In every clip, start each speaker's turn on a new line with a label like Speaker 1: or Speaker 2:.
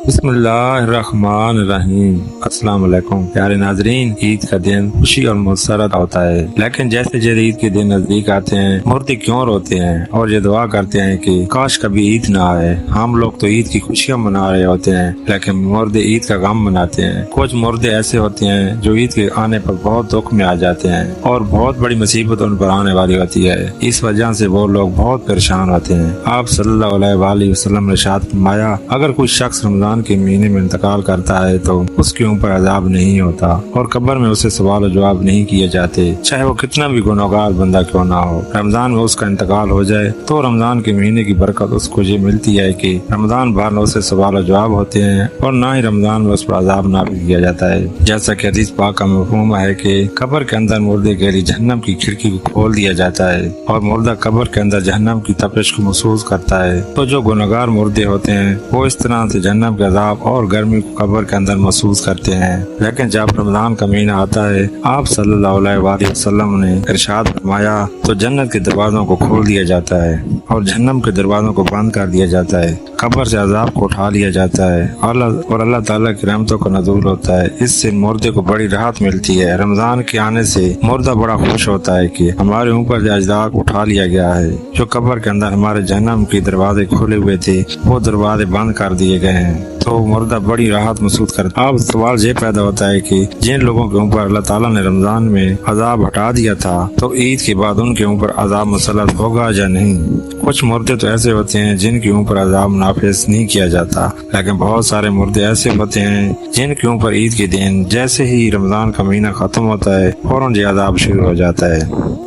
Speaker 1: بسم اللہ الرحمن الرحیم۔ السلام علیکم پیارے ناظرین، عید کا دن خوشی اور مسرت ہوتا ہے، لیکن جیسے جیسے عید کے دن نزدیک آتے ہیں مردے کیوں روتے ہیں اور یہ دعا کرتے ہیں کہ کاش کبھی عید نہ آئے۔ ہم لوگ تو عید کی خوشیاں منا رہے ہوتے ہیں، لیکن مردے عید کا غم مناتے ہیں۔ کچھ مردے ایسے ہوتے ہیں جو عید کے آنے پر بہت دکھ میں آ جاتے ہیں اور بہت بڑی مصیبت ان پر آنے والی ہوتی ہے، اس وجہ سے وہ لوگ بہت پریشان ہوتے ہیں۔ آپ صلی اللہ علیہ وآلہ وسلم نے ارشاد فرمایا، اگر کوئی شخص رمضان کے مہینے میں انتقال کرتا ہے تو اس کے اوپر عذاب نہیں ہوتا اور قبر میں اسے سوال و جواب نہیں کیے جاتے، چاہے وہ کتنا بھی گنہگار بندہ کیوں نہ ہو۔ رمضان میں اس کا انتقال ہو جائے تو رمضان کے مہینے کی برکت اس کو یہ ملتی ہے کہ رمضان بھر اسے سوال و جواب ہوتے ہیں اور نہ ہی رمضان میں اس پر عذاب نافذ کیا جاتا ہے۔ جیسا کہ حدیث پاک کا مفہوم ہے کہ قبر کے اندر مردے کے لیے جہنم کی کھڑکی کو کھول دیا جاتا ہے اور مردہ قبر کے اندر جہنم کی تپش کو محسوس کرتا ہے، تو جو گنہگار مردے ہوتے ہیں وہ اس طرح سے جہنم کے عذاب اور گرمی کو قبر کے اندر محسوس کرتے ہیں۔ لیکن جب رمضان کا مہینہ آتا ہے، آپ صلی اللہ علیہ وآلہ وسلم نے ارشاد فرمایا تو جنت کے دروازوں کو کھول دیا جاتا ہے اور جہنم کے دروازوں کو بند کر دیا جاتا ہے، قبر سے عذاب کو اٹھا لیا جاتا ہے اور اللہ تعالیٰ کی رحمتوں کا نزول ہوتا ہے۔ اس سے مردے کو بڑی راحت ملتی ہے۔ رمضان کے آنے سے مردہ بڑا خوش ہوتا ہے کہ ہمارے اوپر جو عذاب اٹھا لیا گیا ہے، جو قبر کے اندر ہمارے جہنم کے دروازے کھولے ہوئے تھے وہ دروازے بند کر دیے گئے ہیں، تو مردہ بڑی راحت محسوس کرتا ہے۔ اب سوال یہ پیدا ہوتا ہے کہ جن لوگوں کے اوپر اللہ تعالیٰ نے رمضان میں عذاب ہٹا دیا تھا تو عید کے بعد ان کے اوپر عذاب مسلط ہوگا یا نہیں؟ کچھ مردے تو ایسے ہوتے ہیں جن کے اوپر عذاب نافذ نہیں کیا جاتا، لیکن بہت سارے مردے ایسے ہوتے ہیں جن کے اوپر عید کے دن جیسے ہی رمضان کا مہینہ ختم ہوتا ہے فوراً یہ عذاب شروع ہو جاتا ہے،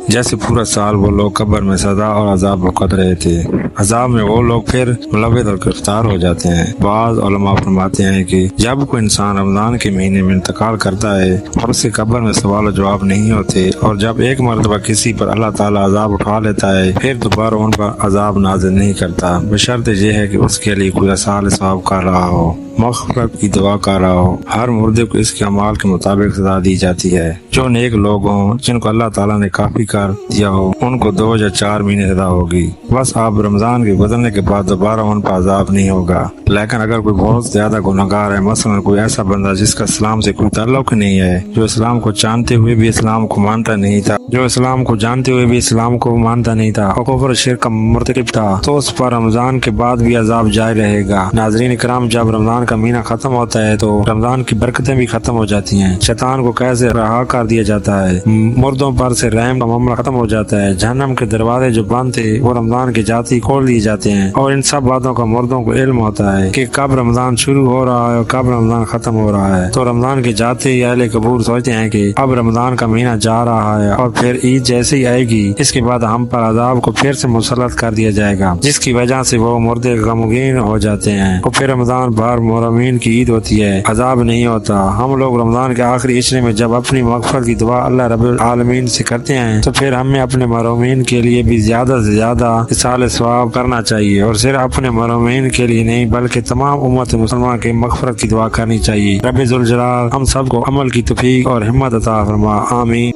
Speaker 1: جیسے پورا سال وہ لوگ قبر میں سزا اور عذاب بھگت رہے تھے۔ عذاب میں وہ لوگ پھر ملوث اور گرفتار ہو جاتے ہیں۔ بعض علماء فرماتے ہیں کہ جب کوئی انسان رمضان کے مہینے میں انتقال کرتا ہے اور اس کے قبر میں سوال و جواب نہیں ہوتے اور جب ایک مرتبہ کسی پر اللہ تعالیٰ عذاب اٹھا لیتا ہے پھر دوبارہ ان پر عذاب نازل نہیں کرتا، بشرط یہ ہے کہ اس کے لیے کوئی اصال ثواب کر رہا ہو، مغفرت کی دعا کر رہا ہو۔ ہر مردے کو اس کے اعمال کے مطابق سزا دی جاتی ہے۔ جو نیک لوگ ہوں جن کو اللہ تعالیٰ نے کافی کر دیا ہو ان کو 2 یا 4 مہینے سزا ہوگی، بس آپ رمضان کے گزرنے کے بعد دوبارہ ان پر عذاب نہیں ہوگا۔ لیکن اگر کوئی بہت زیادہ گنہگار ہے، مثلا کوئی ایسا بندہ جس کا اسلام سے کوئی تعلق نہیں ہے، جو اسلام کو جانتے ہوئے بھی اسلام کو مانتا نہیں تھا، اور کفر و شرک کا مرتکب تھا، تو اس پر رمضان کے بعد بھی عذاب جاری رہے گا۔ ناظرین کرام، جب رمضان کا مہینہ ختم ہوتا ہے تو رمضان کی برکتیں بھی ختم ہو جاتی ہیں، شیطان کو کیسے رہا کر دیا جاتا ہے، مردوں پر سے رحم کا معاملہ ختم ہو جاتا ہے، جہنم کے دروازے جو بند تھے وہ رمضان کے جاتی کھول دیے جاتے ہیں، اور ان سب باتوں کا مردوں کو علم ہوتا ہے کہ کب رمضان شروع ہو رہا ہے اور کب رمضان ختم ہو رہا ہے۔ تو رمضان کے جاتے ہی اہل قبور سوچتے ہیں کہ اب رمضان کا مہینہ جا رہا ہے اور پھر عید جیسے ہی آئے گی اس کے بعد ہم پر عذاب کو پھر سے مسلط کر دیا جائے گا، جس کی وجہ سے وہ مردے غمگین ہو جاتے ہیں، اور پھر رمضان بھر محرمین کی عید ہوتی ہے، عذاب نہیں ہوتا۔ ہم لوگ رمضان کے آخری عشرے میں جب اپنی مغفرت کی دعا اللہ رب العالمین سے کرتے ہیں تو پھر ہمیں اپنے محرومین کے لیے بھی زیادہ سے زیادہ اصال ثواب کرنا چاہیے، اور صرف اپنے محرومین کے لیے نہیں بلکہ تمام امت مسلمان کے مغفرت کی دعا کرنی چاہیے۔ رب ذوالجلال ہم سب کو عمل کی توفیق اور ہمت عطا فرما، آمین۔